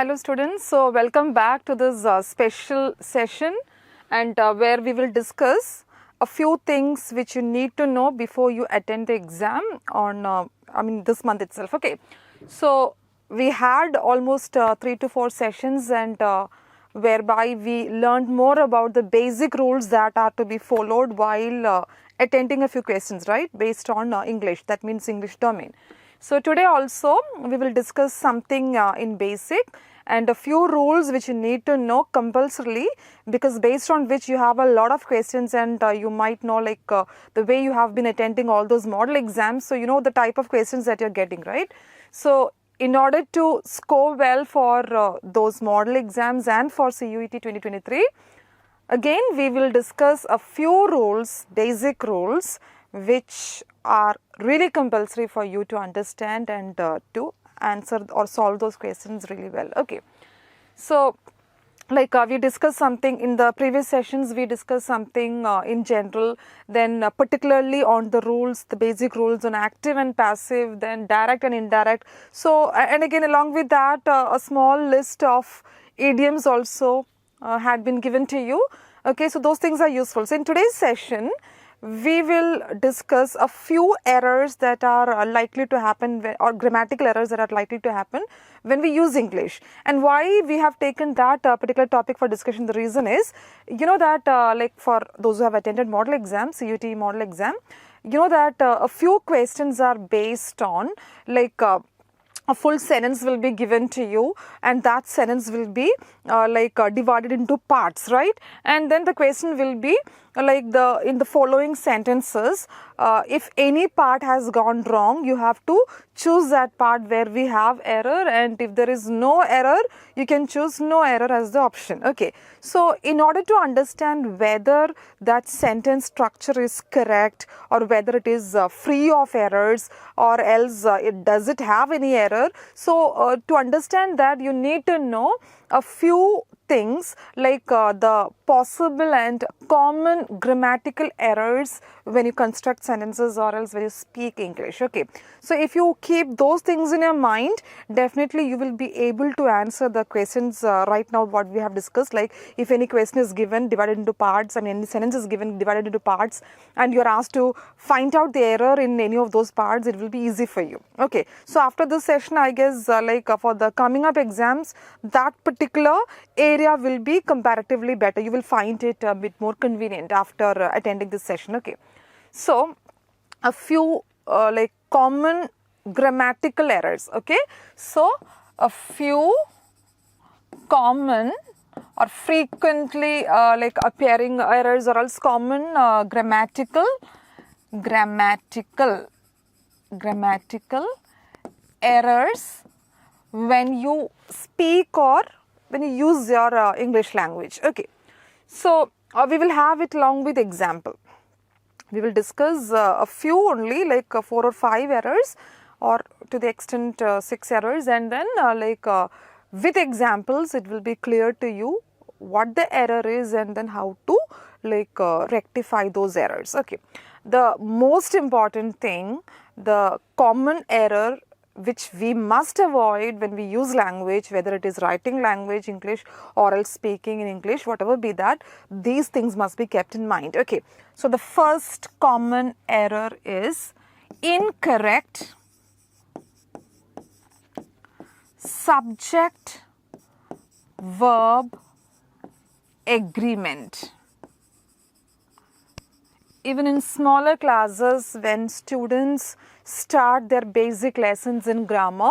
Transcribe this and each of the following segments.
Hello students, so welcome back to this special session and where we will discuss a few things which you need to know before you attend the exam on this month itself. Okay, so we had almost 3 to 4 sessions and whereby we learned more about the basic rules that are to be followed while attending a few questions, right, based on English, that means English domain. So today also we will discuss something in basic and a few rules which you need to know compulsorily, because based on which you have a lot of questions and you might know the way you have been attending all those model exams, so you know the type of questions that you're getting, right? So in order to score well for those model exams and for CUET 2023, again we will discuss a few rules, basic rules, which are really compulsory for you to understand and to answer or solve those questions really well. Okay, so we discussed something in the previous sessions, we discussed something in general, then particularly on the rules, the basic rules on active and passive, then direct and indirect. So and again along with that a small list of idioms also had been given to you. Okay, so those things are useful. So in today's session we will discuss a few errors that are likely to happen or grammatical errors that are likely to happen when we use English. And why we have taken that particular topic for discussion, the reason is, you know that for those who have attended model exam, CUET model exam, you know that a few questions are based on a full sentence will be given to you and that sentence will be divided into parts, right? And then the question will be in the following sentences, if any part has gone wrong, you have to choose that part where we have error, and if there is no error, you can choose no error as the option. Okay, so in order to understand whether that sentence structure is correct or whether it is free of errors or else does it have any error, so to understand that you need to know a few things like the possible and common grammatical errors when you construct sentences or else when you speak English. Okay, so if you keep those things in your mind, definitely you will be able to answer the questions right now what we have discussed. Like if any question is given divided into parts, any sentence is given divided into parts and you are asked to find out the error in any of those parts, it will be easy for you. Okay, so after this session, I guess for the coming up exams, that particular area will be comparatively better. You will find it a bit more convenient after attending this session. Okay, so a few common grammatical errors. Okay, so a few common or frequently appearing errors or else common grammatical errors when you speak or when you use your English language. Okay, so we will have it along with example. We will discuss a few only, 4 or 5 errors or to the extent 6 errors, and then with examples it will be clear to you what the error is and then how to rectify those errors. Okay, the most important thing, the common error which we must avoid when we use language, whether it is writing language, English, or else speaking in English, whatever be that, these things must be kept in mind. Okay, so the first common error is incorrect subject verb agreement. Even in smaller classes, when students start their basic lessons in grammar,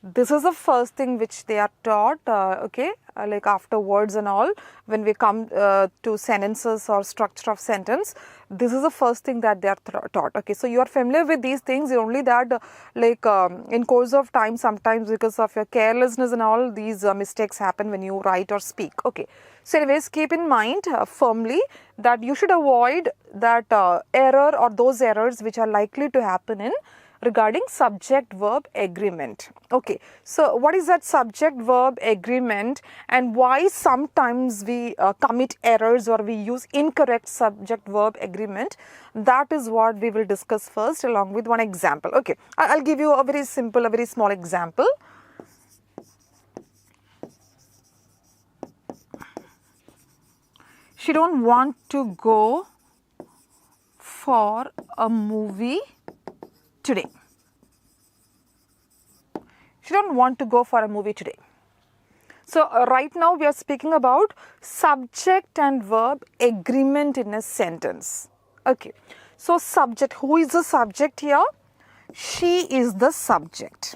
this is the first thing which they are taught, after words and all, when we come to sentences or structure of sentence, this is the first thing that they are taught. Okay, so you are familiar with these things, only that in course of time, sometimes because of your carelessness and all, these mistakes happen when you write or speak. Okay, so anyways, keep in mind firmly that you should avoid that error or those errors which are likely to happen in regarding subject verb agreement. Okay, so what is that subject verb agreement and why sometimes we commit errors or we use incorrect subject verb agreement? That is what we will discuss first along with one example. Okay, I'll give you a very simple, a very small example. she don't want to go for a movie today. She don't want to go for a movie today. So right now we are speaking about subject and verb agreement in a sentence. Okay. So subject, who is the subject here? She is the subject.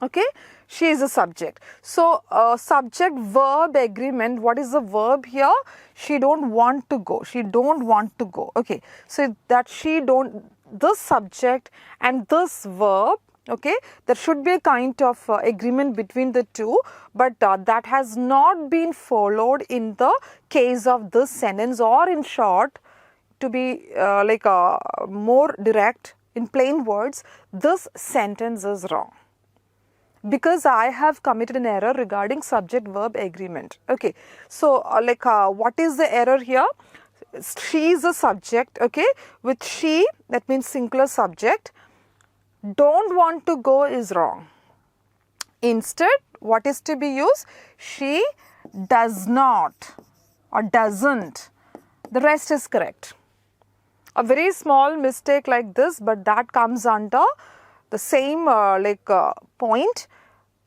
Okay, she is the subject. So subject verb agreement, what is the verb here? She don't want to go. She don't want to go. Okay, so that she don't, this subject and this verb, okay, there should be a kind of agreement between the two, but that has not been followed in the case of this sentence, or in short, to be more direct, in plain words, this sentence is wrong. Because I have committed an error regarding subject verb agreement. Okay, so what is the error here? She is a subject, okay, with she, that means singular subject. Don't want to go is wrong. Instead, what is to be used? She does not or doesn't. The rest is correct. A very small mistake like this, but that comes under the same point,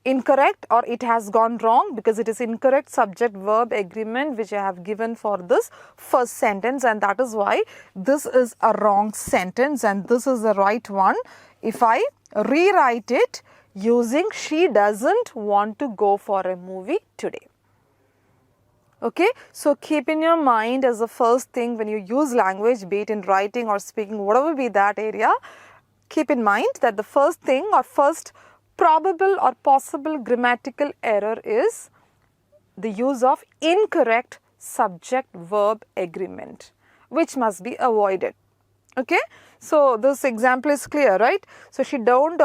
incorrect, or it has gone wrong, because it is incorrect subject verb agreement which I have given for this first sentence, and that is why this is a wrong sentence and this is the right one. If I rewrite it using she doesn't want to go for a movie today. Okay, so keep in your mind as the first thing when you use language, be it in writing or speaking, whatever be that area, keep in mind that the first thing or first probable or possible grammatical error is the use of incorrect subject verb agreement, which must be avoided. Okay, so this example is clear, right? So she don't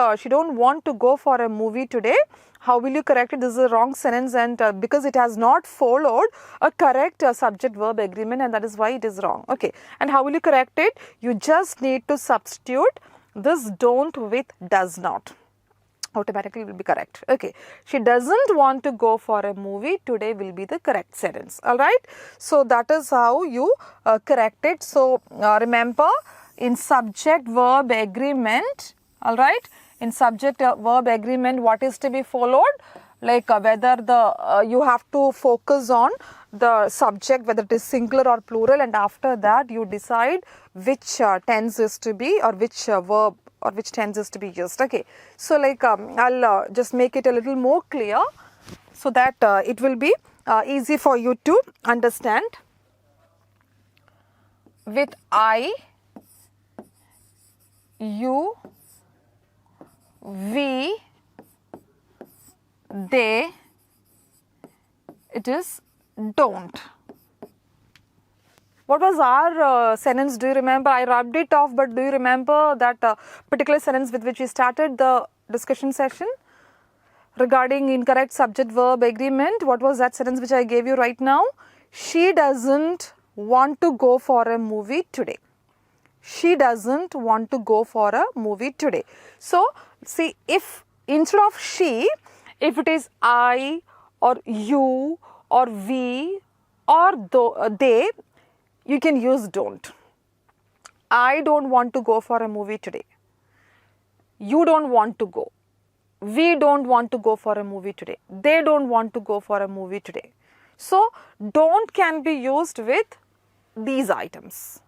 want to go for a movie today. How will you correct it? This is a wrong sentence, and because it has not followed a correct subject verb agreement, and that is why it is wrong. Okay, and how will you correct it? You just need to substitute this don't with does not. Automatically will be correct. Okay, she doesn't want to go for a movie today will be the correct sentence. All right, so that is how you correct it. So remember, in subject verb agreement, all right, in subject verb agreement, what is to be followed? Like whether the you have to focus on the subject, whether it is singular or plural, and after that you decide which tense is to be, or which verb or which tense is to be used. Okay, so I'll just make it a little more clear so that it will be easy for you to understand. With I, you, we, they, it is don't. What was our sentence? Do you remember? I rubbed it off, but do you remember that particular sentence with which we started the discussion session regarding incorrect subject verb agreement? What was that sentence which I gave you right now? She doesn't want to go for a movie today. She doesn't want to go for a movie today. So, see, if instead of she, if it is I or you or we or they, you can use don't. I don't want to go for a movie today. You don't want to go. We don't want to go for a movie today. They don't want to go for a movie today. So, don't can be used with these items.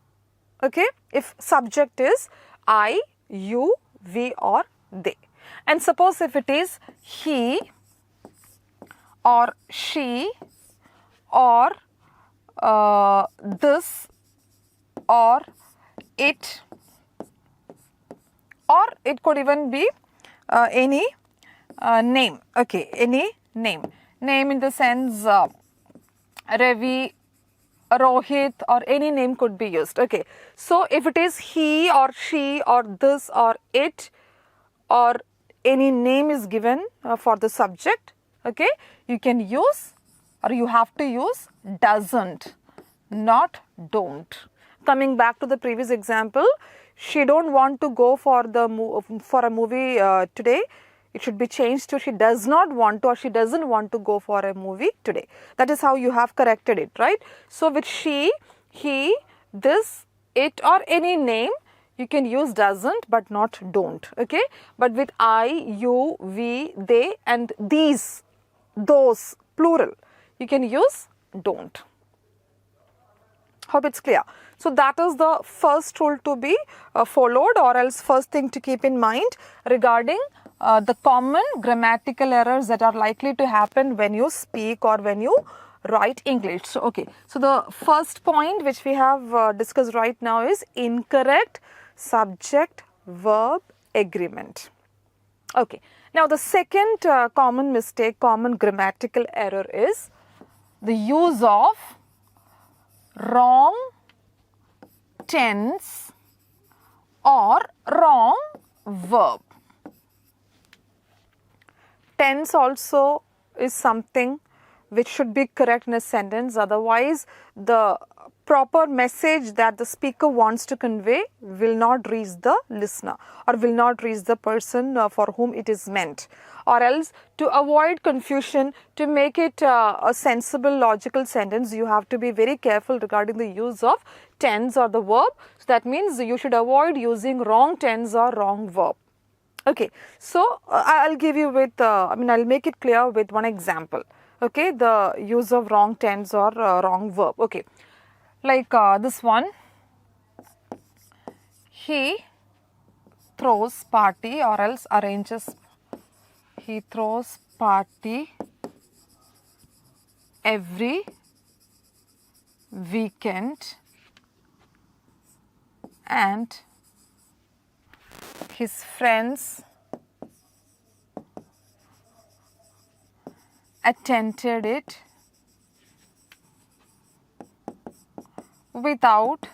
Okay, if subject is I, you, we or they. And suppose if it is he or she or this or it, or it could even be any name. Okay, any name. Name in the sense Ravi, Rohit, or any name could be used. Okay, so if it is he or she or this or it, or any name is given for the subject, okay, you can use or you have to use doesn't, not don't. Coming back to the previous example, she don't want to go for a movie today. it should be changed to she does not want to or she doesn't want to go for a movie today. That is how you have corrected it, right? So with she, he, this, it or any name, you can use doesn't but not don't, okay? But with I, you, we, they and these, those, plural, you can use don't. Hope it's clear. So that is the first rule to be followed, or else first thing to keep in mind regarding the common grammatical errors that are likely to happen when you speak or when you write English. So, okay. So the first point which we have discussed right now is incorrect subject verb agreement. Okay. Now the second common mistake, common grammatical error is the use of wrong tense or wrong verb. Tense also is something which should be correct in a sentence, otherwise the proper message that the speaker wants to convey will not reach the listener or will not reach the person for whom it is meant. Or else, to avoid confusion, to make it a sensible logical sentence, you have to be very careful regarding the use of tense or the verb. So that means you should avoid using wrong tense or wrong verb. Okay, so I'll give you with, I'll make it clear with one example. Okay, the use of wrong tense or wrong verb. Okay, like this one, he throws party or else arranges, he throws party every weekend and his friends attended it without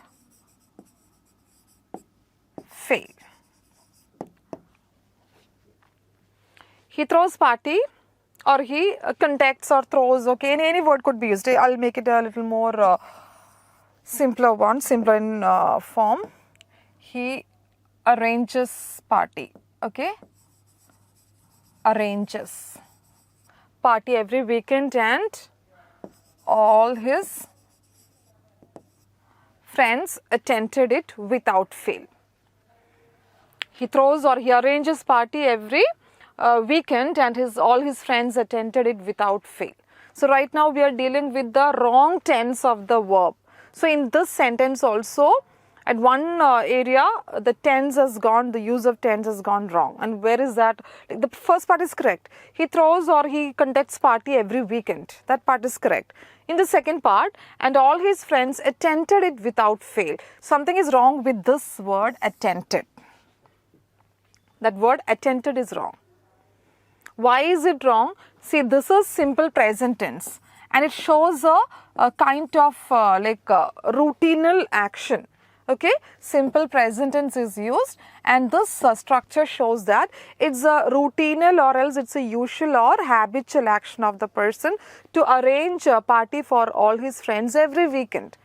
fail. He throws party or he contacts or throws, okay, any word could be used. I'll make it a little more simpler in form. He arranges party, okay, arranges party every weekend and all his friends attended it without fail. He throws or he arranges party every weekend and all his friends attended it without fail. So right now we are dealing with the wrong tense of the verb. So in this sentence also, at one area, the tense has gone, the use of tense has gone wrong. And where is that? The first part is correct. He throws or he conducts party every weekend. That part is correct. In the second part, and all his friends attended it without fail. Something is wrong with this word attended. That word attended is wrong. Why is it wrong? See, this is simple present tense and it shows a kind of routinal action. Okay, simple present tense is used and this structure shows that it's a routinal or else it's a usual or habitual action of the person to arrange a party for all his friends every weekend.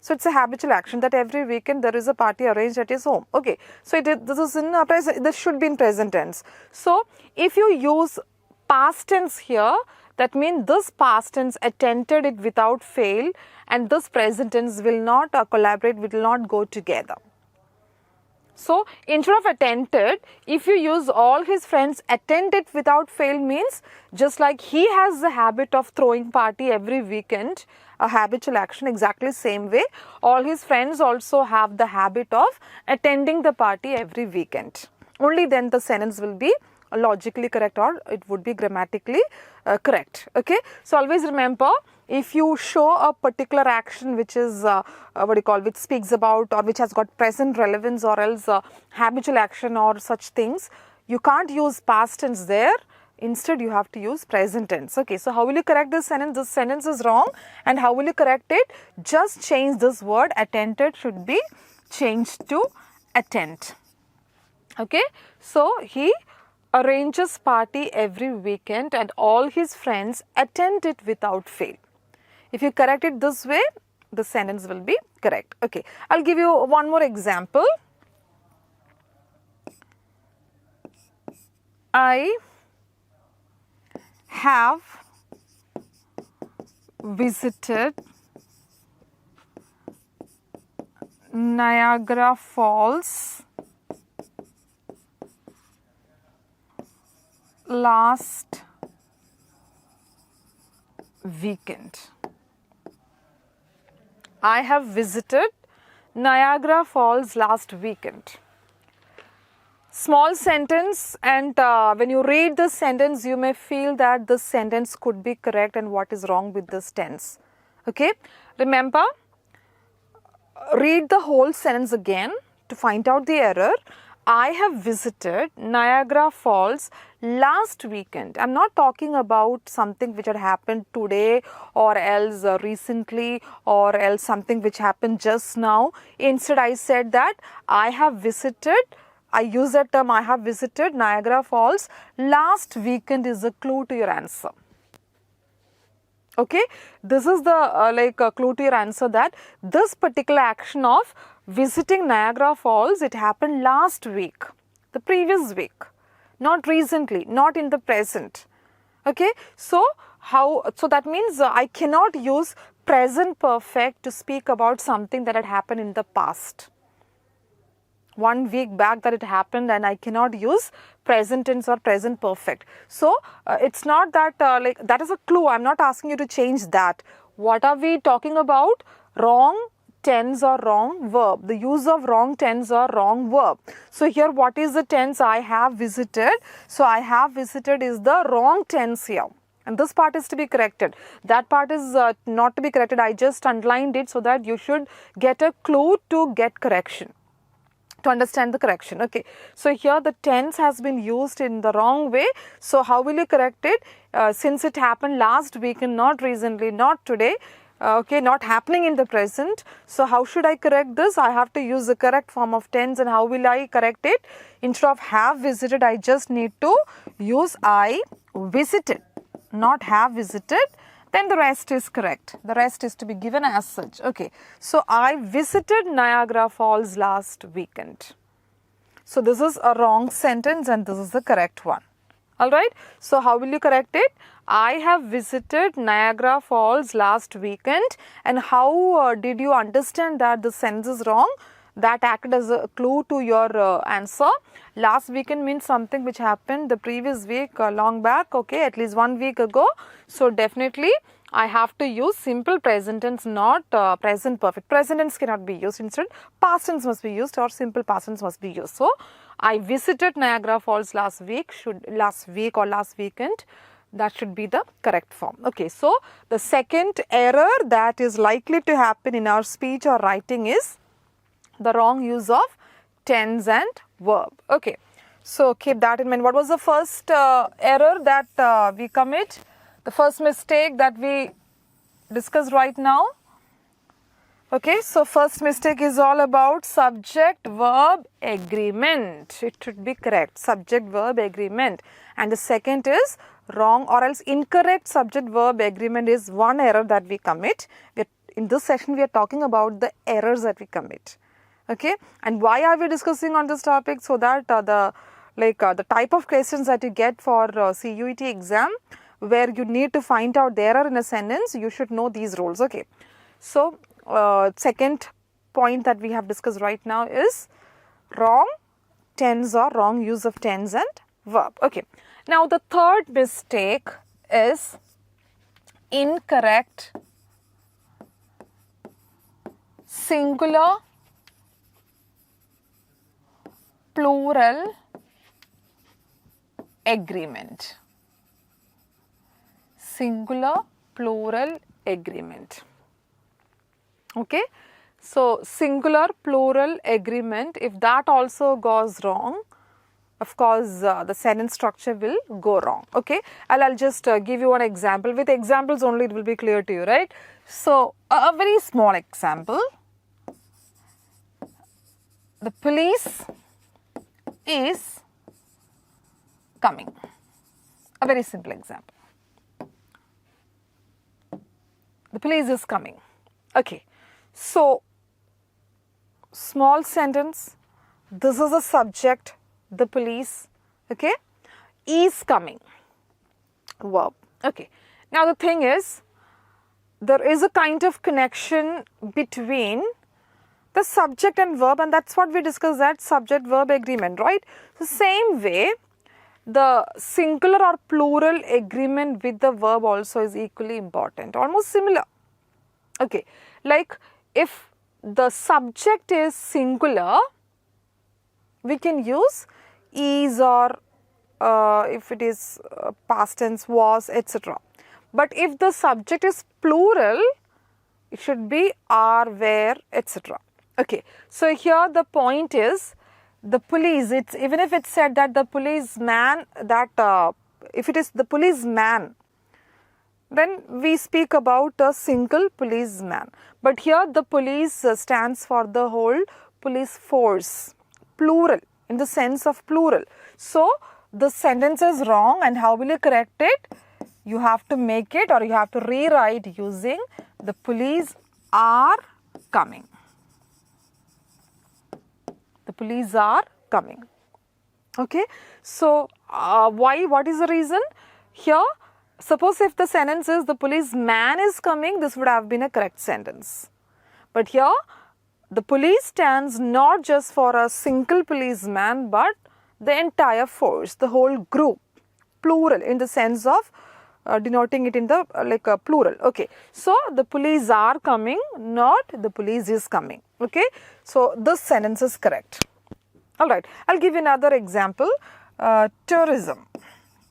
So it's a habitual action that every weekend there is a party arranged at his home. Okay, so this is in present. This should be in present tense. So if you use past tense here, that means this past tense attended it without fail, and this present tense will not collaborate, will not go together. So instead of attended, if you use all his friends attended without fail means just like he has the habit of throwing party every weekend, a habitual action, exactly same way all his friends also have the habit of attending the party every weekend. Only then the sentence will be logically correct or it would be grammatically correct. Okay, so always remember, if you show a particular action which is which speaks about or which has got present relevance or else habitual action or such things, you can't use past tense there. Instead, you have to use present tense. Okay, so how will you correct this sentence? This sentence is wrong, and how will you correct it? Just change this word attended should be changed to attend. Okay, so he arranges party every weekend and all his friends attend it without fail. If you correct it this way, the sentence will be correct. Okay, I'll give you one more example. I have visited Niagara Falls last weekend. I have visited Niagara Falls last weekend. Small sentence, and when you read this sentence, you may feel that this sentence could be correct and what is wrong with this tense. Okay, remember, read the whole sentence again to find out the error. I have visited Niagara Falls last weekend. I'm not talking about something which had happened today or else recently or else something which happened just now. Instead, I said that I have visited, I use that term, I have visited Niagara Falls last weekend is a clue to your answer. Okay, this is the clue to your answer, that this particular action of visiting Niagara Falls, it happened last week, the previous week, not recently, not in the present. Okay, so that means I cannot use present perfect to speak about something that had happened in the past. 1 week back that it happened, and I cannot use present tense or present perfect. So it's not that that is a clue. I'm not asking you to change that. What are we talking about? Wrong tense or wrong verb. The use of wrong tense or wrong verb. So here, what is the tense? I have visited. So I have visited is the wrong tense here. And this part is to be corrected. That part is not to be corrected. I just underlined it so that you should get a clue to get correction, to understand the correction. Okay, so here the tense has been used in the wrong way. So how will you correct it? Since it happened last week and not recently, not today, okay, not happening in the present. So how should I correct this? I have to use the correct form of tense. And how will I correct it? Instead of have visited, I just need to use I visited, not have visited. Then the rest is correct. The rest is to be given as such. Okay, so I visited Niagara Falls last weekend. So this is a wrong sentence and this is the correct one. Alright, so how will you correct it? I have visited Niagara Falls last weekend. And how did you understand that the sentence is wrong? That acted as a clue to your answer. Last weekend means something which happened the previous week, long back, okay, at least 1 week ago. So definitely I have to use simple present tense, not present perfect. Present tense cannot be used. Instead, past tense must be used or simple past tense must be used. So I visited Niagara Falls last week or last weekend. That should be the correct form. Okay, so the second error that is likely to happen in our speech or writing is the wrong use of tense and verb. Okay, so keep that in mind. What was the first error that we commit? The first mistake that we discussed right now? Okay, so first mistake is all about subject verb agreement. It should be correct, subject verb agreement. And the second is wrong or else incorrect subject verb agreement is one error that we commit. In this session, we are talking about the errors that we commit. Okay, and why are we discussing on this topic? So that the type of questions that you get for CUET exam, where you need to find out the error in a sentence, you should know these rules. Okay, so second point that we have discussed right now is wrong tense or wrong use of tense and verb. Okay, now the third mistake is incorrect singular plural agreement. Singular plural agreement. Okay, so singular plural agreement, if that also goes wrong, of course the sentence structure will go wrong. Okay, I'll just give you one example. With examples only it will be clear to you, right? So a very small example. The police is coming. A very simple example. The police is coming. Okay, so small sentence. This is a subject, the police. Okay, is coming. Verb. Okay. Now the thing is, there is a kind of connection between the subject and verb, and that's what we discussed, that subject verb agreement, right? The same way, the singular or plural agreement with the verb also is equally important, almost similar. Okay, like if the subject is singular, we can use is, or if it is past tense, was, etc. But if the subject is plural, it should be are, were, etc. Okay, so here the point is, the police, it's even if it's said that the policeman, that if it is the policeman, then we speak about a single policeman. But here the police stands for the whole police force, plural, in the sense of plural. So the sentence is wrong, and how will you correct it? You have to make it, or you have to rewrite using the police are coming. The police are coming. Okay. So why? What is the reason? Here, suppose if the sentence is the policeman is coming, this would have been a correct sentence. But here, the police stands not just for a single policeman, but the entire force, the whole group, plural, in the sense of denoting it in the like a plural. Okay, so the police are coming, not the police is coming. Okay, so this sentence is correct. All right, I'll give you another example. Tourism.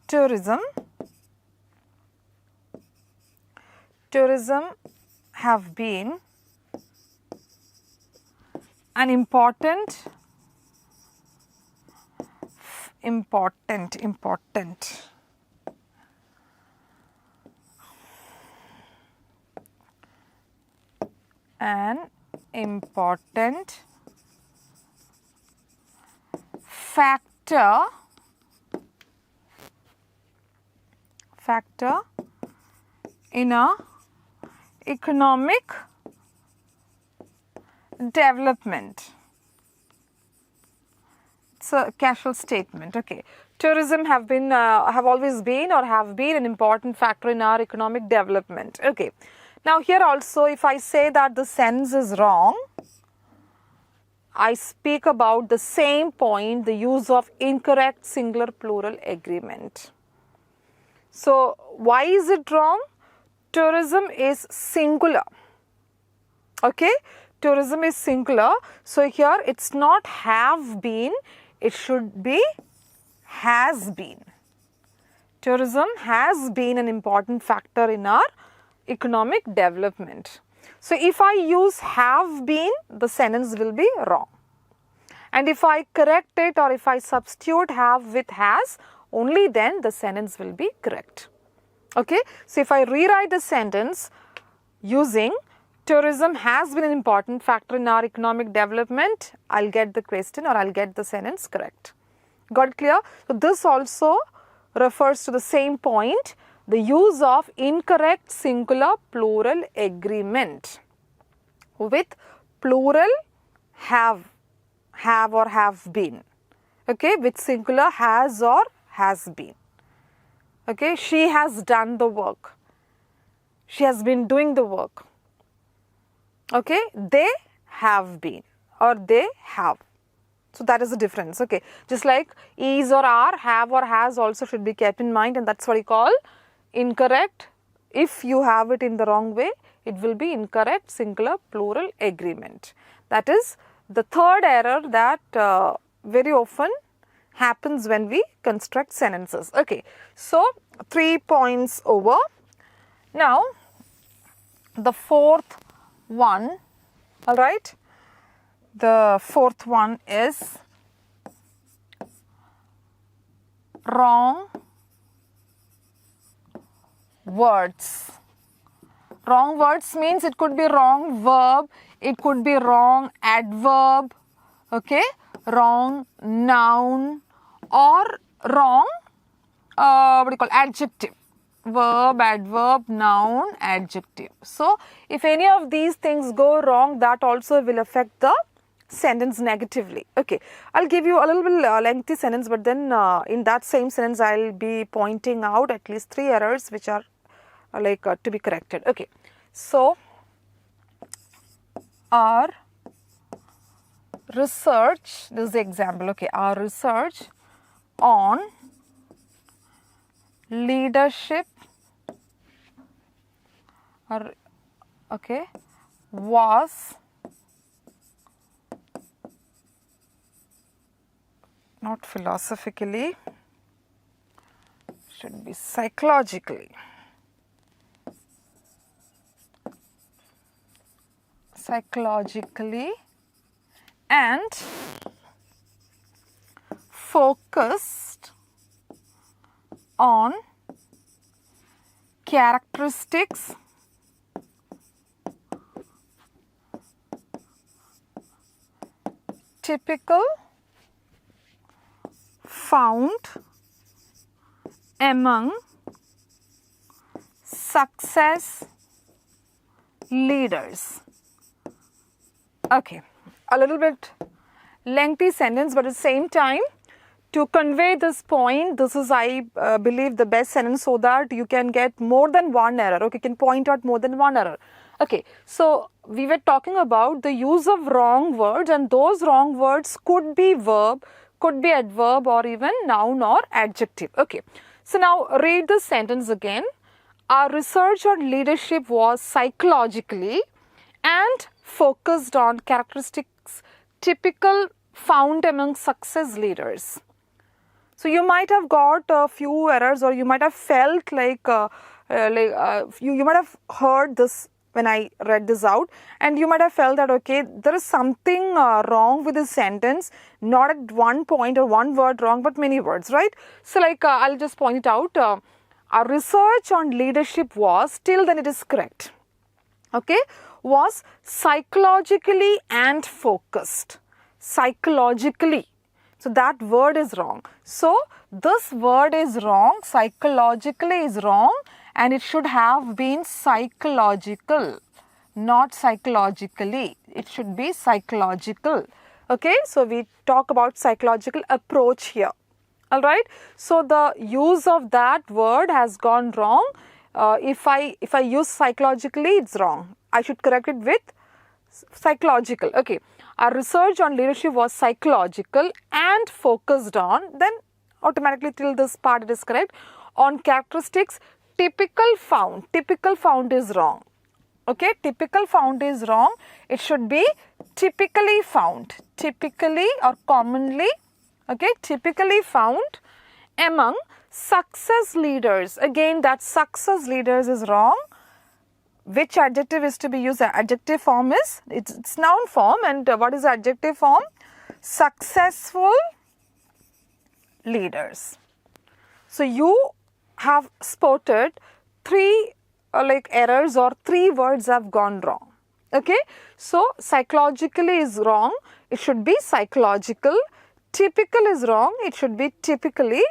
Tourism have been an important factor in a economic development. It's a casual statement. Okay, tourism have always been or have been an important factor in our economic development. Okay, now here also, if I say that the sentence is wrong, I speak about the same point, the use of incorrect singular plural agreement. So why is it wrong? Tourism is singular. Okay, tourism is singular. So here it's not have been, it should be has been. Tourism has been an important factor in our economic development. So if I use have been, the sentence will be wrong. And if I correct it, or if I substitute have with has, only then the sentence will be correct. Okay, so if I rewrite the sentence using tourism has been an important factor in our economic development, I'll get the question, or I'll get the sentence correct. Got it clear? So this also refers to the same point, the use of incorrect singular plural agreement with plural have or have been. Okay, with singular has or has been. Okay, she has done the work. She has been doing the work. Okay, they have been or they have. So that is the difference. Okay, just like is or are, have or has also should be kept in mind, and that's what you call incorrect. If you have it in the wrong way, it will be incorrect singular plural agreement. That is the third error that very often happens when we construct sentences. Okay, so 3 points over. Now the fourth one, all right, the fourth one is wrong words. Wrong words means it could be wrong verb, it could be wrong adverb, okay, wrong noun, or wrong adjective. Verb, adverb, noun, adjective. So if any of these things go wrong, that also will affect the sentence negatively. Okay, I'll give you a little bit lengthy sentence, but then in that same sentence I'll be pointing out at least 3 errors which are to be corrected. Okay, so our research, this is the example, okay, our research on leadership was not philosophically, should be psychologically. And focused on characteristics typical found among success leaders. Okay, a little bit lengthy sentence, but at the same time, to convey this point, this is, I believe, the best sentence so that you can get more than one error. Okay, you can point out more than one error. Okay, so we were talking about the use of wrong words, and those wrong words could be verb, could be adverb, or even noun or adjective. Okay, so now read the sentence again. Our research on leadership was psychologically and focused on characteristics typical found among success leaders. So you might have got a few errors, or you might have felt you might have heard this when I read this out, and you might have felt that, okay, there is something wrong with this sentence, not at one point or one word wrong, but many words, right? So I'll just point it out. Our research on leadership was, till then it is correct, okay, was psychologically and focused. Psychologically. So that word is wrong. So this word is wrong, psychologically is wrong, and it should have been psychological, not psychologically. It should be psychological. Okay, so we talk about psychological approach here. Alright, so the use of that word has gone wrong. If I use psychologically, it's wrong. I should correct it with psychological. Okay, our research on leadership was psychological and focused on, then automatically till this part it is correct, on characteristics typical found. Typical found is wrong. Okay, typical found is wrong. It should be typically found. Typically or commonly, okay, typically found among success leaders. Again, that success leaders is wrong. Which adjective is to be used? The adjective form is, it's noun form, and what is the adjective form? Successful leaders. So you have spotted 3 errors, or 3 words have gone wrong. Okay, so psychologically is wrong, it should be psychological. Typical is wrong, it should be typically.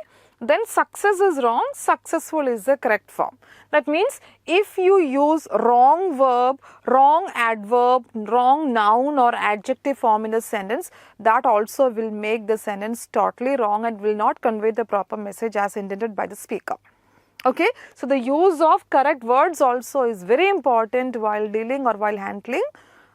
Then success is wrong, successful is the correct form. That means if you use wrong verb, wrong adverb, wrong noun or adjective form in the sentence, that also will make the sentence totally wrong and will not convey the proper message as intended by the speaker. Okay, so the use of correct words also is very important while dealing or while handling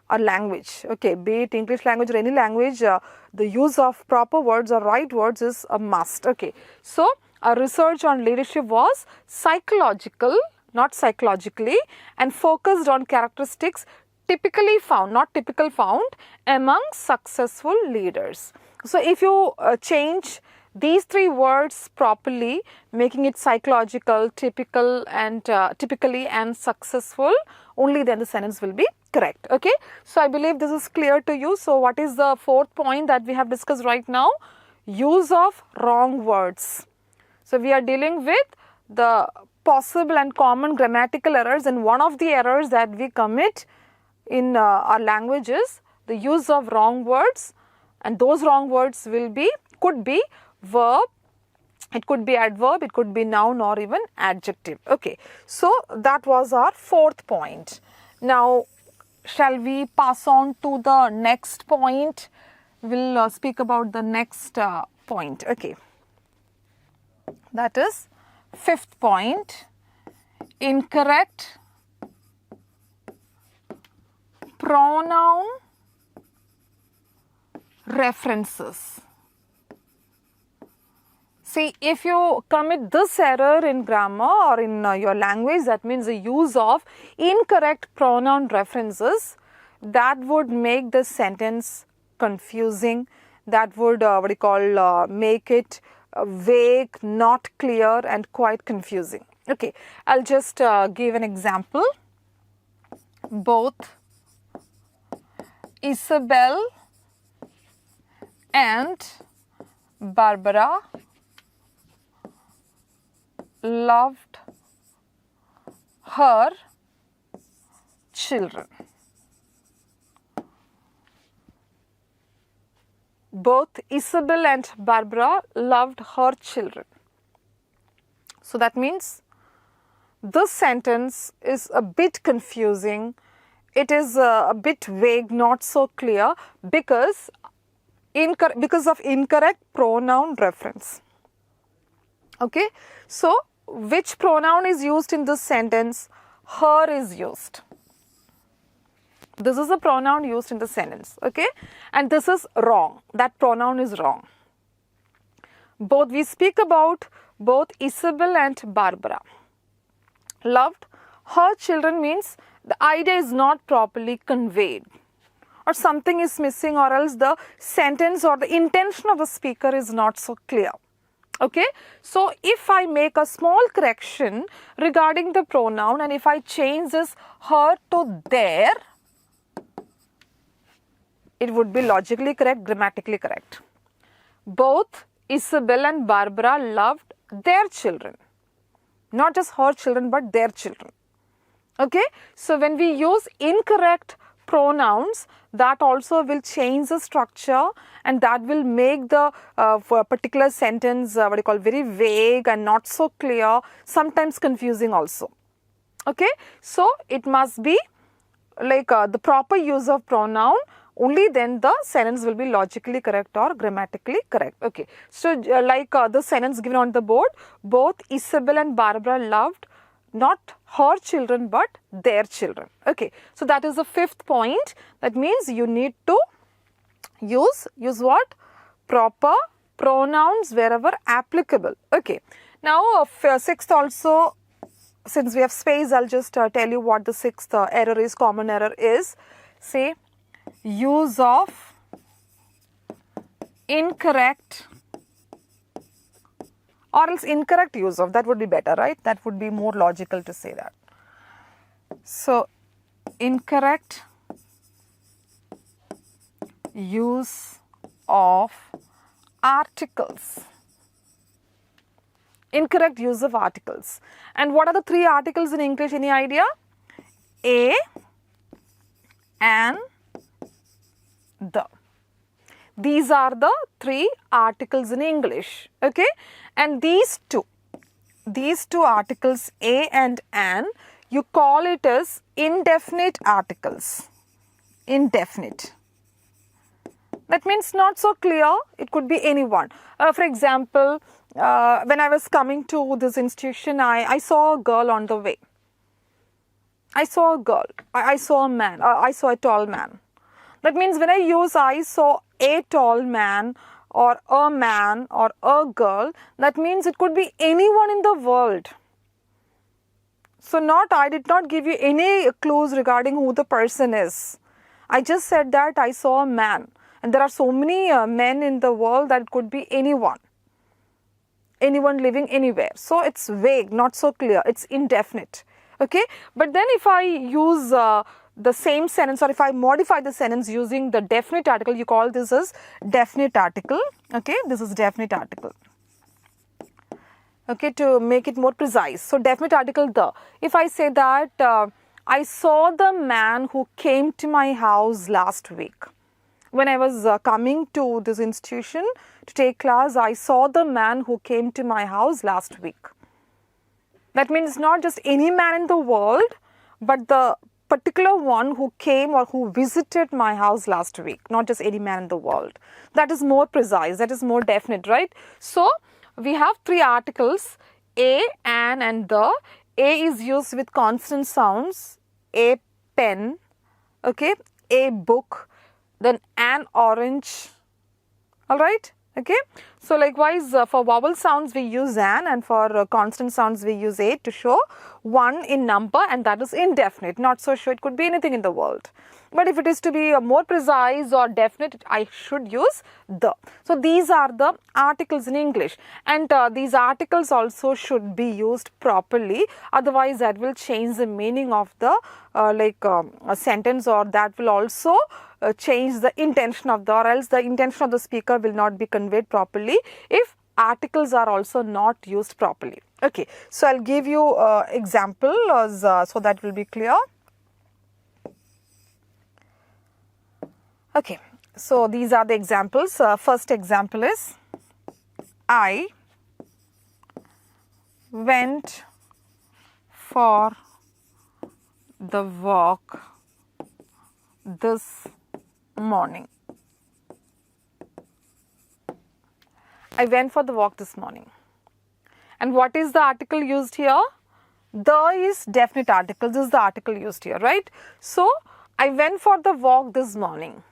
a language. Okay, be it English language or any language, the use of proper words or right words is a must. Okay, so our research on leadership was psychological, not psychologically, and focused on characteristics typically found, not typical found, among successful leaders. So if you change these 3 words properly, making it psychological, typical, and typically and successful, only then the sentence will be correct. Okay, so I believe this is clear to you. So what is the 4th point that we have discussed right now? Use of wrong words. So we are dealing with the possible and common grammatical errors, and one of the errors that we commit in our language is the use of wrong words, and those wrong words will be, could be verb, it could be adverb, it could be noun or even adjective. Okay, so that was our 4th point. Now shall we pass on to the next point? We'll speak about the next point. Okay. That is fifth point, incorrect pronoun references. See, if you commit this error in grammar or in your language, that means the use of incorrect pronoun references, that would make the sentence confusing. That would make it vague, not clear, and quite confusing. Okay, I'll just give an example. Both Isabel and Barbara loved her children. Both Isabel and Barbara loved her children. So that means this sentence is a bit confusing. It is a bit vague, not so clear because of incorrect pronoun reference. Okay, so which pronoun is used in this sentence? Her is used. This is a pronoun used in the sentence, okay, and this is wrong. That pronoun is wrong. We speak about both Isabel and Barbara loved her children means the idea is not properly conveyed, or something is missing, or else the sentence or the intention of the speaker is not so clear. Okay, so if I make a small correction regarding the pronoun and if I change this her to their, it would be logically correct, grammatically correct. Both Isabel and Barbara loved their children. Not just her children, but their children. Okay, so when we use incorrect pronouns, that also will change the structure and that will make the particular sentence very vague and not so clear, sometimes confusing also. Okay, so it must be like the proper use of pronoun, only then the sentence will be logically correct or grammatically correct. Okay, so like the sentence given on the board, both Isabel and Barbara loved not her children but their children. Okay, so that is the fifth point. That means you need to use what? Proper pronouns wherever applicable. Okay, now sixth also, since we have space, I'll just tell you what the sixth error is, common error is. Say, use of incorrect, or else incorrect use of, that would be better, right? That would be more logical to say that. So, incorrect use of articles. Incorrect use of articles. And what are the three articles in English? Any idea? A, an, the. These are the three articles in English. Okay, and these two articles, a and an, you call it as indefinite articles. Indefinite. That means not so clear. It could be anyone. For example, when I was coming to this institution, I saw a girl on the way. I saw a girl. I saw a man. I saw a tall man. That means when I use I saw a tall man or a girl, that means it could be anyone in the world. So I did not give you any clues regarding who the person is. I just said that I saw a man. And there are so many men in the world that it could be anyone. Anyone living anywhere. So it's vague, not so clear. It's indefinite. Okay. But then if I use the same sentence, or if I modify the sentence using the definite article, you call this as definite article. Okay, this is definite article. Okay, to make it more precise. So definite article the. If I say that I saw the man who came to my house last week. When I was coming to this institution to take class, I saw the man who came to my house last week. That means not just any man in the world, but the particular one who came or who visited my house last week, not just any man in the world. That is more precise, that is more definite, right? So we have three articles, a, an and the. A is used with consonant sounds, a pen, okay, a book, then an orange, alright, okay. So likewise for vowel sounds we use an, and for consonant sounds we use a to show one in number, and that is indefinite, not so sure, it could be anything in the world. But if it is to be more precise or definite, I should use the. So these are the articles in English, and these articles also should be used properly, otherwise that will change the meaning of the a sentence, or that will also change the intention of the, or else the intention of the speaker will not be conveyed properly if articles are also not used properly. Okay, so I'll give you example so that will be clear. Okay, so these are the examples. First example is, I went for the walk this morning. I went for the walk this morning. And what is the article used here? The is definite article. This is the article used here, right? So, I went for the walk this morning.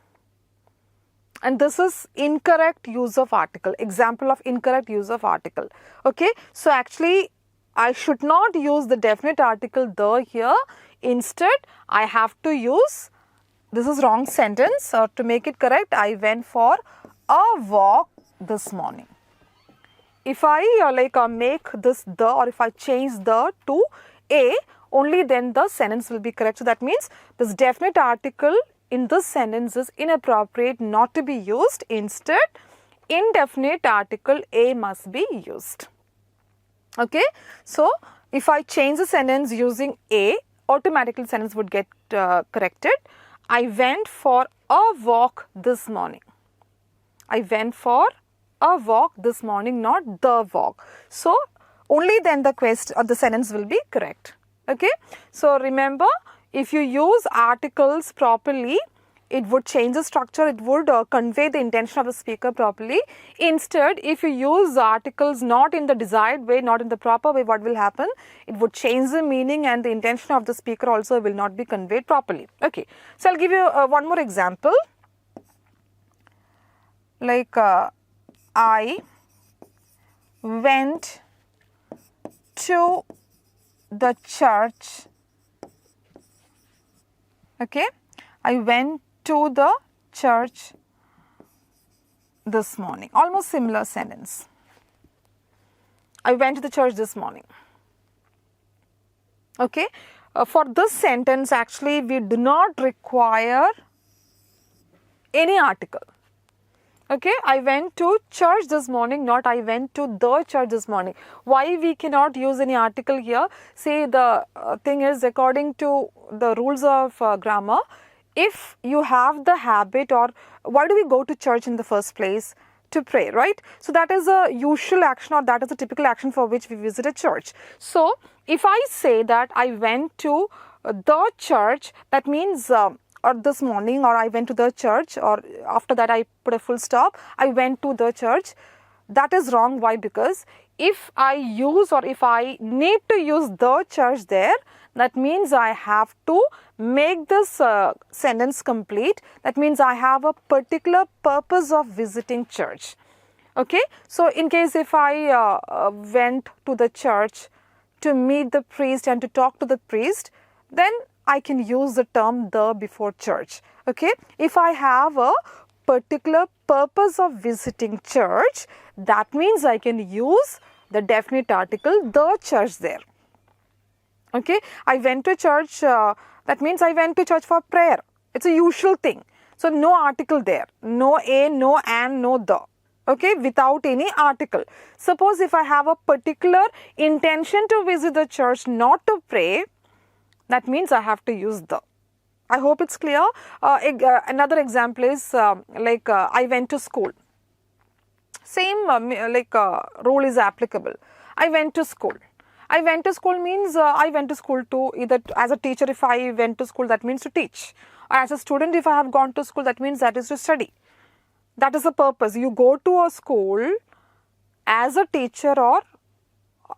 And this is incorrect use of article, example of incorrect use of article. Okay, so actually I should not use the definite article the here. Instead, I have to use, this is wrong sentence, so to make it correct, I went for a walk this morning. If I make this the, or if I change the to a, only then the sentence will be correct. So that means this definite article in this sentence is inappropriate, not to be used. Instead, indefinite article a must be used. Okay, so if I change the sentence using a, automatically sentence would get corrected. I went for a walk this morning. I went for a walk this morning, not the walk. So only then the question or the sentence will be correct. Okay, so remember, if you use articles properly, it would change the structure, it would convey the intention of the speaker properly. Instead, if you use articles not in the desired way, not in the proper way, what will happen? It would change the meaning, and the intention of the speaker also will not be conveyed properly. Okay, so I'll give you one more example. Like I went to the church. Okay, I went to the church this morning. Almost similar sentence. I went to the church this morning. Okay, for this sentence actually we do not require any article. Okay, I went to church this morning, not I went to the church this morning. Why we cannot use any article here? See, the thing is, according to the rules of grammar, if you have the habit, or why do we go to church in the first place? To pray, right? So that is a usual action, or that is a typical action for which we visit a church. So if I say that I went to the church, that means or this morning, or I went to the church, or after that I put a full stop, I went to the church. That is wrong. Why? Because if I use, or if I need to use the church there, that means I have to make this sentence complete. That means I have a particular purpose of visiting church. Okay, so in case if I went to the church to meet the priest and to talk to the priest, then I can use the term the before church. Okay, if I have a particular purpose of visiting church, that means I can use the definite article the church there. Okay, I went to church, that means I went to church for prayer. It's a usual thing. So no article there, no a, no and, no the. Okay, without any article. Suppose if I have a particular intention to visit the church, not to pray, that means I have to use the. I hope it's clear. Another example is I went to school. Same rule is applicable. I went to school. I went to school means I went to school to either as a teacher. If I went to school, that means to teach. Or as a student, if I have gone to school, that means that is to study. That is the purpose. You go to a school as a teacher or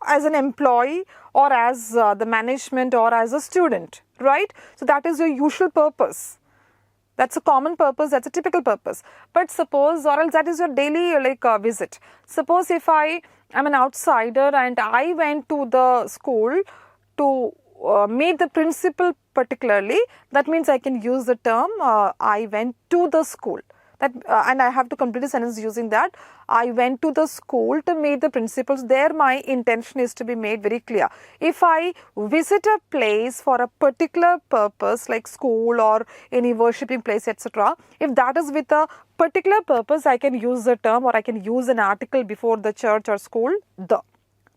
as an employee or as the management or as a student, right? So that is your usual purpose. That's a common purpose, that's a typical purpose. But suppose, or else that is your daily visit. Suppose if I am an outsider and I went to the school to meet the principal particularly, that means I can use the term I went to the school. That and I have to complete a sentence using that. I went to the school to meet the principals. There my intention is to be made very clear. If I visit a place for a particular purpose like school or any worshipping place, etc., if that is with a particular purpose, I can use the term or I can use an article before the church or school, the.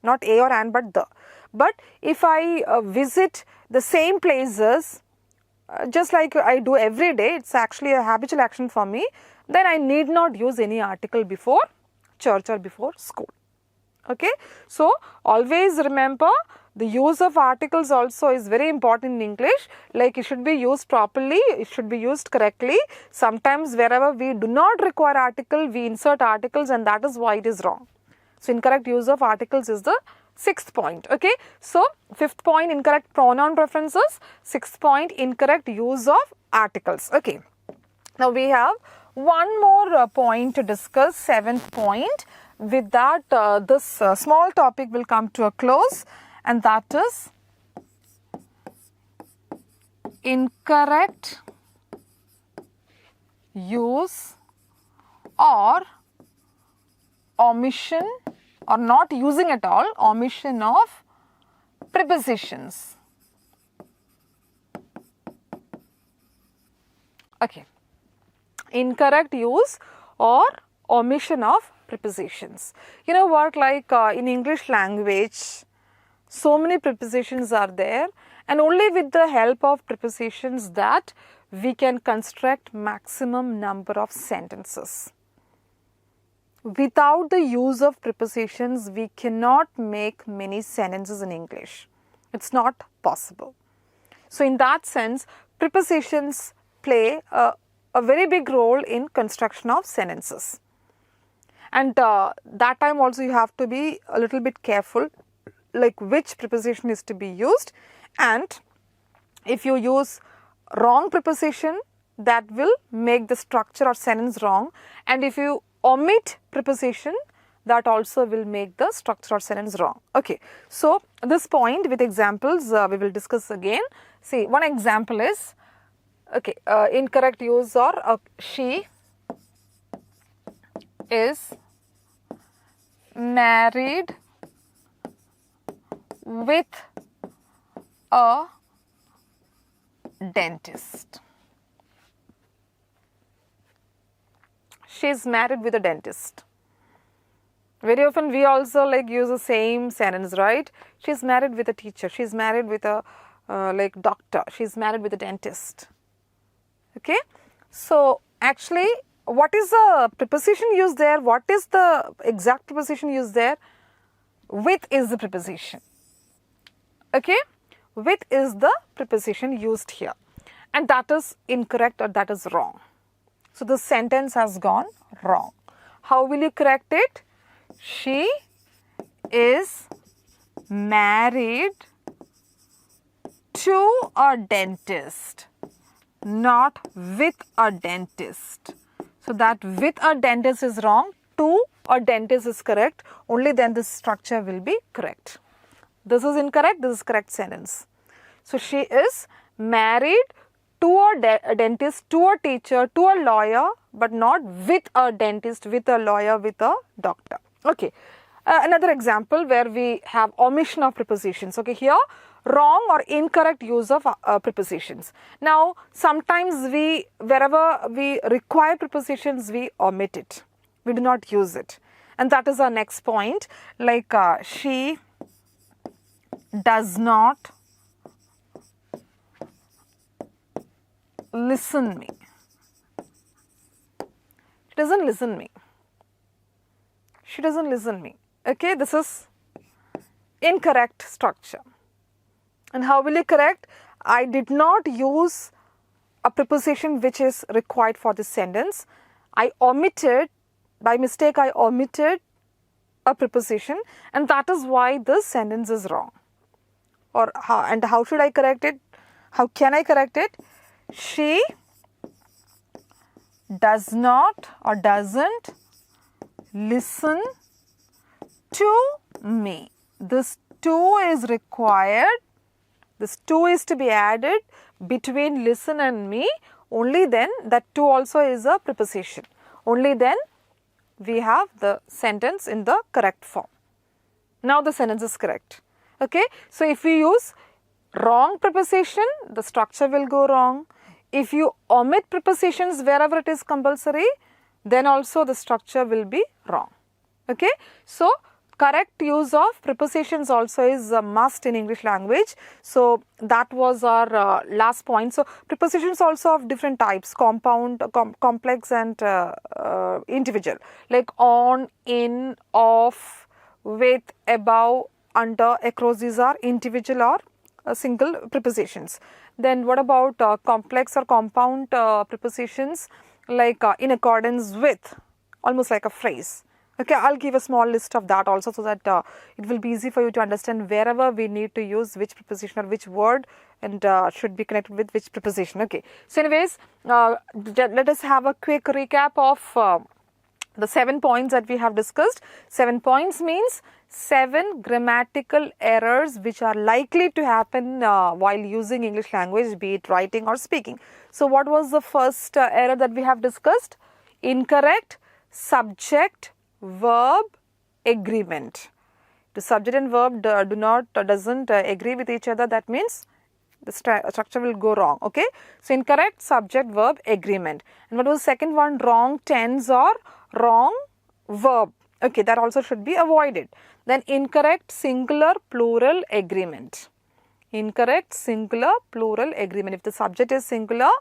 Not a or an but the. But if I visit the same places just like I do every day, it's actually a habitual action for me, then I need not use any article before church or before school. Okay. So, always remember the use of articles also is very important in English, like it should be used properly, it should be used correctly. Sometimes wherever we do not require article, we insert articles and that is why it is wrong. So, incorrect use of articles is the 6th point. Okay. So, 5th point, incorrect pronoun preferences. 6th point, incorrect use of articles. Okay. Now, we have one more point to discuss, 7th point. With that, this small topic will come to a close, and that is incorrect use or omission or not using at all, omission of prepositions. Okay. Incorrect use or omission of prepositions. You know what, like in English language, so many prepositions are there, and only with the help of prepositions that we can construct maximum number of sentences. Without the use of prepositions, we cannot make many sentences in English. It's not possible. So, in that sense, prepositions play a very big role in construction of sentences. And that time also you have to be a little bit careful, like which preposition is to be used, and if you use wrong preposition, that will make the structure or sentence wrong, and if you omit preposition, that also will make the structure or sentence wrong. Okay. So, this point with examples we will discuss again. See, one example is, okay, incorrect use or she is married with a dentist. She is married with a dentist. Very often we also like use the same sentence, right? She is married with a teacher. She is married with a like doctor. She is married with a dentist. Okay. So, actually, what is the preposition used there? What is the exact preposition used there? With is the preposition. Okay. With is the preposition used here, and that is incorrect or that is wrong. So, the sentence has gone wrong. How will you correct it? She is married to a dentist, not with a dentist. So, that with a dentist is wrong, to a dentist is correct, only then this structure will be correct. This is incorrect, this is correct sentence. So, she is married to a dentist, to a teacher, to a lawyer, but not with a dentist, with a lawyer, with a doctor. Okay. Another example where we have omission of prepositions. Okay, here wrong or incorrect use of prepositions. Now, sometimes wherever we require prepositions, we omit it. We do not use it. And that is our next point. Like she does not listen me. She doesn't listen me. She doesn't listen me. Okay, this is incorrect structure. And how will you correct? I did not use a preposition which is required for this sentence. I omitted, by mistake I omitted a preposition, and that is why this sentence is wrong. Or how should I correct it? How can I correct it? She does not or doesn't listen to me. This to is required. This to is to be added between listen and me. Only then that to also is a preposition. Only then we have the sentence in the correct form. Now the sentence is correct. Okay. So if we use wrong preposition, the structure will go wrong. If you omit prepositions wherever it is compulsory, then also the structure will be wrong. Okay. So correct use of prepositions also is a must in English language. So that was our last point. So prepositions also of different types: compound, complex, and individual, like on, in, of, with, above, under, across. These are individual or single prepositions. Then what about complex or compound prepositions, like in accordance with, almost like a phrase. Okay, I'll give a small list of that also, so that it will be easy for you to understand wherever we need to use which preposition or which word, and should be connected with which preposition. Okay. So anyways, let us have a quick recap of the 7 points that we have discussed. 7 points means 7 grammatical errors which are likely to happen while using English language, be it writing or speaking. So what was the first error that we have discussed? Incorrect subject verb agreement. The subject and verb doesn't agree with each other. That means the structure will go wrong. Okay. So incorrect subject verb agreement. And what was the second one? Wrong tense or wrong verb. Okay, that also should be avoided. Then incorrect singular plural agreement. Incorrect singular plural agreement. If the subject is singular,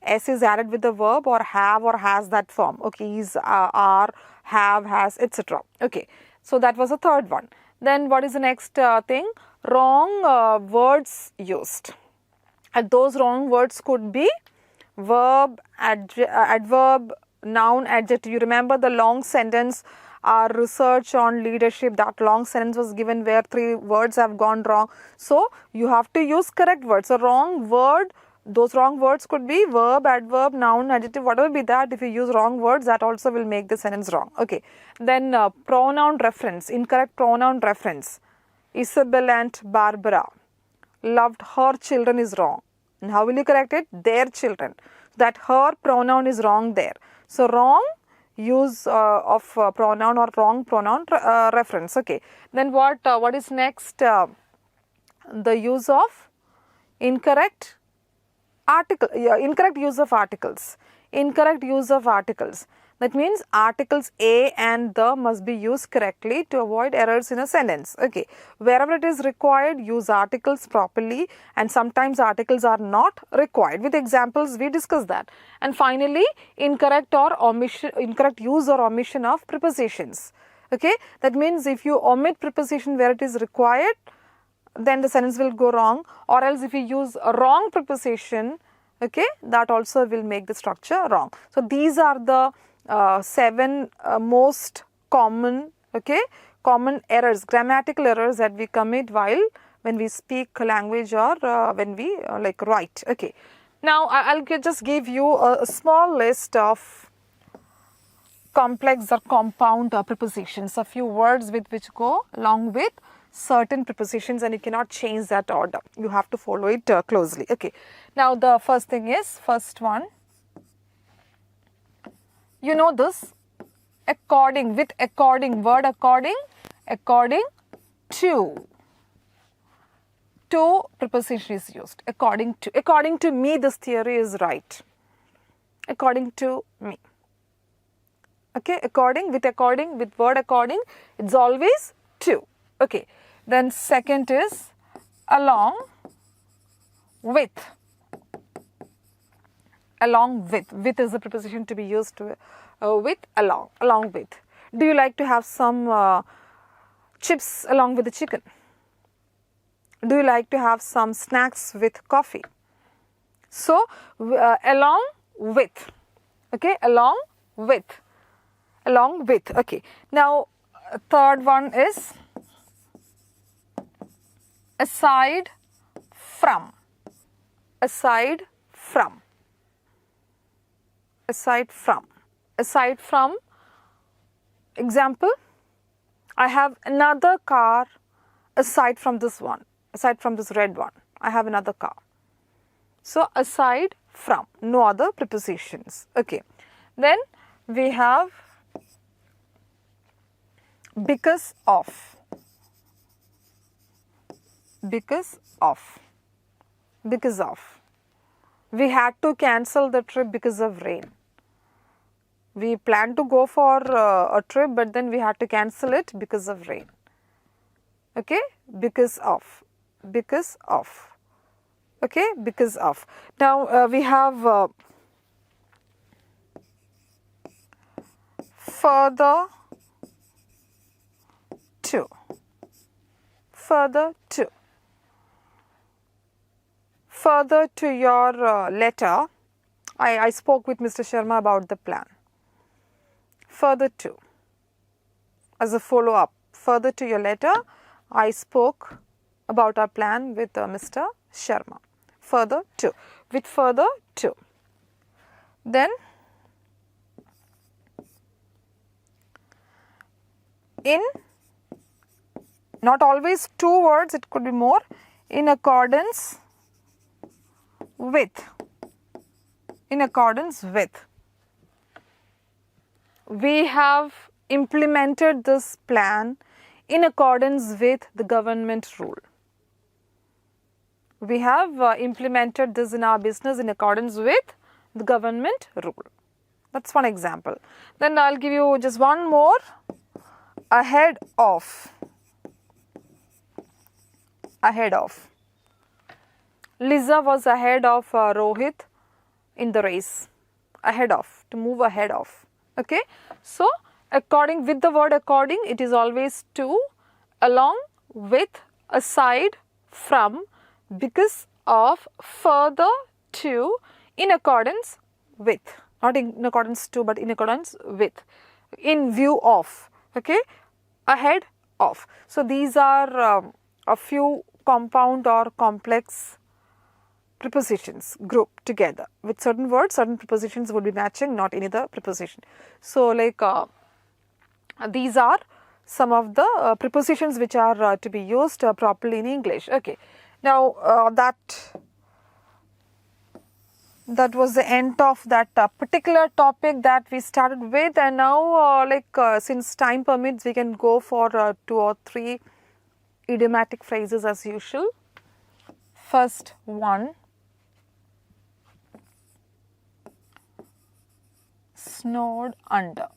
S is added with the verb, or have or has that form. Okay, is, are, have, has, etc. Okay, so that was the third one. Then what is the next thing? Wrong words used. And those wrong words could be verb, adverb, noun, adjective. You remember the long sentence, our research on leadership, that long sentence was given where 3 words have gone wrong. So you have to use correct words. So wrong word, those wrong words could be verb, adverb, noun, adjective, whatever be that. If you use wrong words, that also will make the sentence wrong. Okay. Then pronoun reference, incorrect pronoun reference. Isabel and Barbara loved her children is wrong. And how will you correct it? Their children. That her pronoun is wrong there. So wrong use of pronoun or wrong pronoun reference. Okay. Then what is next? The use of incorrect article, incorrect use of articles. Incorrect use of articles. That means articles a and the must be used correctly to avoid errors in a sentence. Okay. Wherever it is required, use articles properly, and sometimes articles are not required. With examples, we discussed that. And finally, incorrect use or omission of prepositions. Okay. That means if you omit preposition where it is required, then the sentence will go wrong, or else if you use a wrong preposition, okay, that also will make the structure wrong. So these are the 7 most common, okay, common errors, grammatical errors that we commit when we speak language or when we like write. Okay. Now I'll just give you a small list of complex or compound prepositions, a few words with which go along with certain prepositions, and you cannot change that order. You have to follow it closely. Okay. Now the first thing is, first one, you know this, according, with according, word according to. To preposition is used, according to. According to me, this theory is right. According to me. Okay, according, with word according, it's always to. Okay. Then second is along with. Along with. With is the preposition to be used to, with, along with. Do you like to have some chips along with the chicken? Do you like to have some snacks with coffee? So, along with, okay, along with, okay. Now, third one is aside from, aside from, aside from, aside from. Example, I have another car aside from this one, aside from this red one, I have another car. So, aside from, no other prepositions. Okay. Then we have because of, because of, because of. We had to cancel the trip because of rain. We planned to go for a trip, but then we had to cancel it because of rain. Okay, because of, because of. Okay, because of. Now we have further to, further to. Further to your letter, I spoke with Mr. Sharma about the plan. Further to, as a follow-up, further to your letter, I spoke about our plan with Mr. Sharma. Further to, with further to. Then, in, not always 2 words, it could be more, in accordance with, in accordance with. We have implemented this plan in accordance with the government rule. We have implemented this in our business in accordance with the government rule. That's one example. Then I'll give you just one more. Ahead of, ahead of. Lisa was ahead of Rohit in the race. Ahead of, to move ahead of. Okay. So, according, with the word according, it is always to, along with, aside from, because of, further to, in accordance with. Not in accordance to, but in accordance with. In view of. Okay. Ahead of. So, these are a few compound or complex prepositions grouped together. With certain words, certain prepositions would be matching, not any other preposition. So, like these are some of the prepositions which are to be used properly in English. Okay. Now, that was the end of that particular topic that we started with, and now since time permits, we can go for 2 or 3 idiomatic phrases as usual. First one, snowed under.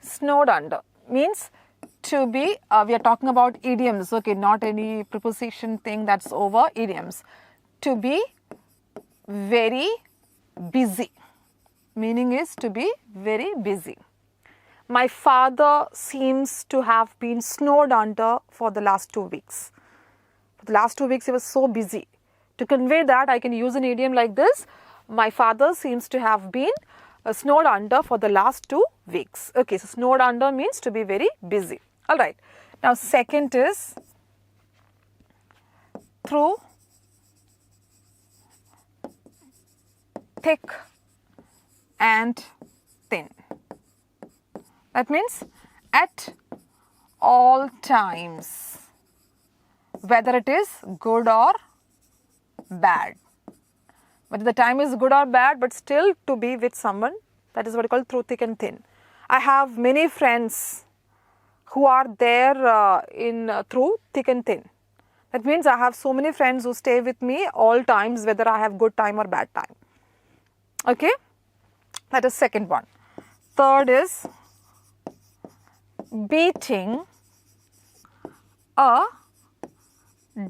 Snowed under means to be, we are talking about idioms, okay, not any preposition thing that's over, idioms. To be very busy, meaning is to be very busy. My father seems to have been snowed under for the last 2 weeks. For the last 2 weeks he was so busy. To convey that, I can use an idiom like this. My father seems to have been snowed under for the last 2 weeks. Okay, so snowed under means to be very busy. Alright. Now, second is through thick and thin. That means at all times, whether it is good or bad. Whether the time is good or bad, but still to be with someone, that is what we call through thick and thin. I have many friends who are there through thick and thin. That means I have so many friends who stay with me all times, whether I have good time or bad time. Okay, that is second one. Third is beating a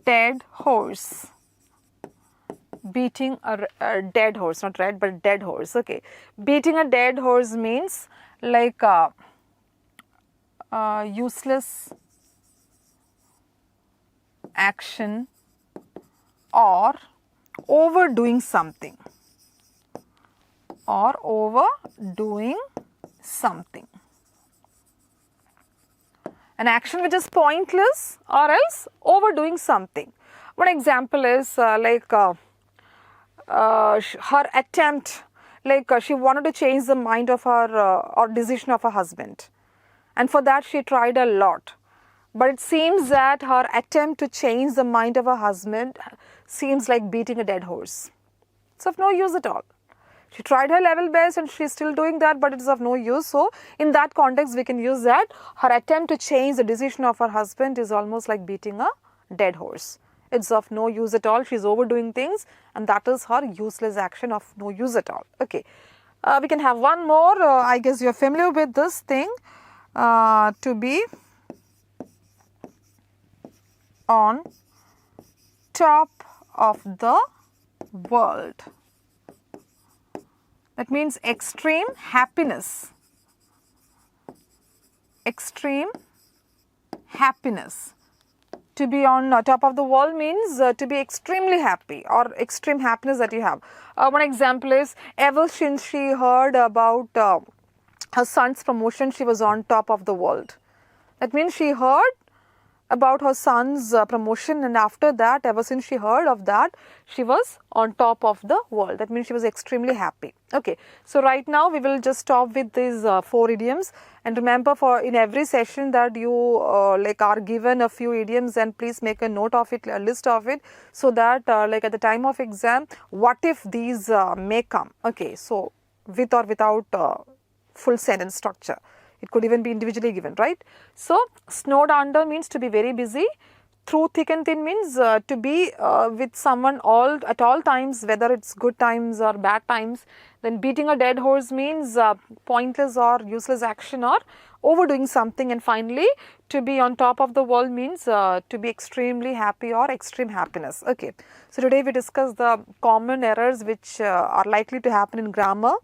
dead horse. Beating a dead horse, not red, but dead horse. Okay, beating a dead horse means like useless action or overdoing something, or overdoing something. An action which is pointless or else overdoing something. One example is her attempt, she wanted to change the mind of her or decision of her husband, and for that she tried a lot. But it seems that her attempt to change the mind of her husband seems like beating a dead horse. It's of no use at all. She tried her level best and she's still doing that, but it's of no use. So in that context, we can use that her attempt to change the decision of her husband is almost like beating a dead horse. It's of no use at all. She's overdoing things, and that is her useless action of no use at all. Okay. We can have one more. I guess you're familiar with this thing. To be on top of the world. That means extreme happiness. Extreme happiness. To be on top of the world means to be extremely happy or extreme happiness that you have. One example is, ever since she heard about her son's promotion, she was on top of the world. That means she heard about her son's promotion, and after that, ever since she heard of that, she was on top of the world. That means she was extremely happy. Okay, so right now we will just stop with these 4 idioms, and remember, for in every session that you are given a few idioms, and please make a note of it, a list of it, so that at the time of exam, what if these may come. Okay, so with or without full sentence structure. It could even be individually given, right? So, snowed under means to be very busy. Through thick and thin means to be with someone at all times, whether it's good times or bad times. Then beating a dead horse means pointless or useless action or overdoing something. And finally, to be on top of the world means to be extremely happy or extreme happiness. Okay. So, today we discussed the common errors which are likely to happen in grammar,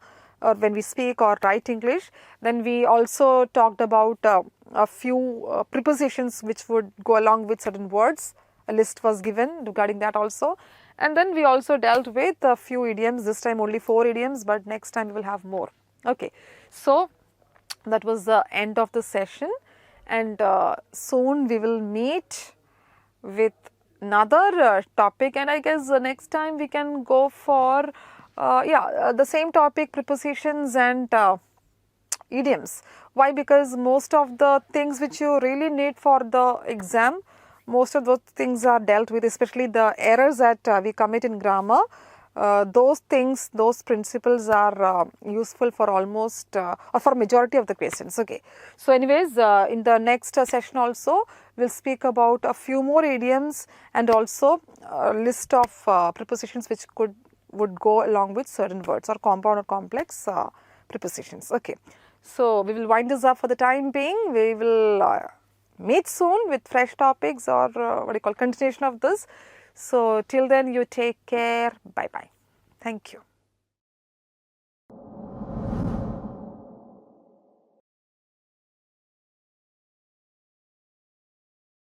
or when we speak or write English. Then we also talked about a few prepositions which would go along with certain words. A list was given regarding that also. And then we also dealt with a few idioms, this time only 4 idioms, but next time we will have more. Okay, so that was the end of the session, and soon we will meet with another topic, and I guess next time we can go for the same topic, prepositions and idioms. Why? Because most of the things which you really need for the exam, most of those things are dealt with, especially the errors that we commit in grammar. Those things, those principles are useful for almost or for majority of the questions. Okay. So anyways, in the next session also, we'll speak about a few more idioms and also a list of prepositions which would go along with certain words, or compound or complex prepositions. Okay. So we will wind this up for the time being. We will meet soon with fresh topics, or continuation of this. So till then, you take care. Bye bye. Thank you.